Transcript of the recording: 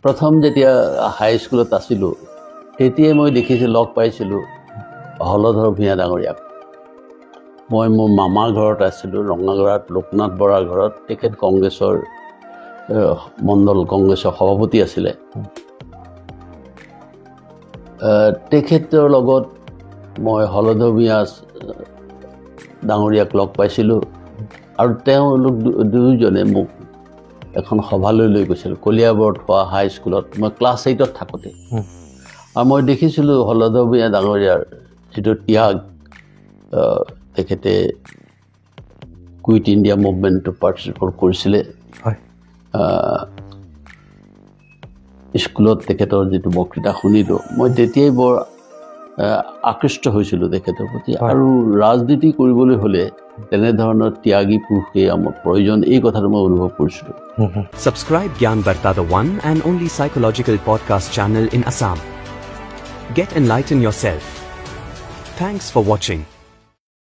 প্ৰথম যেতিয়া হাই স্কুলত আছিলোঁ তেতিয়াই মই দেখিছিলোঁ লগ পাইছিলোঁ হলধৰ ভূঞা ডাঙৰীয়াক মই মোৰ মামাৰ ঘৰত আছিলোঁ ৰঙাগড়াত লোকনাথ বৰাৰ ঘৰত তেখেত কংগ্ৰেছৰ মণ্ডল কংগ্ৰেছৰ সভাপতি আছিলে তেখেতৰ লগত মই হলধৰ ভূঞা ডাঙৰীয়াক লগ পাইছিলোঁ আৰু তেওঁলোক দুয়োজনে মোক এখন সভালৈ লৈ গৈছিল কলিয়াবৰত হোৱা হাই স্কুলত মই ক্লাছ 8ত থাকোঁতে আৰু মই দেখিছিলোঁ হলধৰ ভূঞা ডাঙৰীয়াৰ যিটো ত্যাগ তেখেতে কুইট ইণ্ডিয়া মুভমেণ্টত পাৰ্টিচিপেট কৰিছিলে স্কুলত তেখেতৰ যিটো বক্তৃতা শুনিলোঁ মই তেতিয়াই বৰ আকৃষ্ট হৈছিলোঁ তেখেতৰ প্ৰতি আৰু ৰাজনীতি কৰিবলৈ হ'লে তেনেধৰণৰ ত্যাগী পুৰুষে আমাৰ প্ৰয়োজন এই কথাটো মই অনুভৱ কৰিছিলোঁ Subscribe Gyan Barta, the one and only psychological podcast channel in Assam. Get enlightened yourself. Thanks for watching.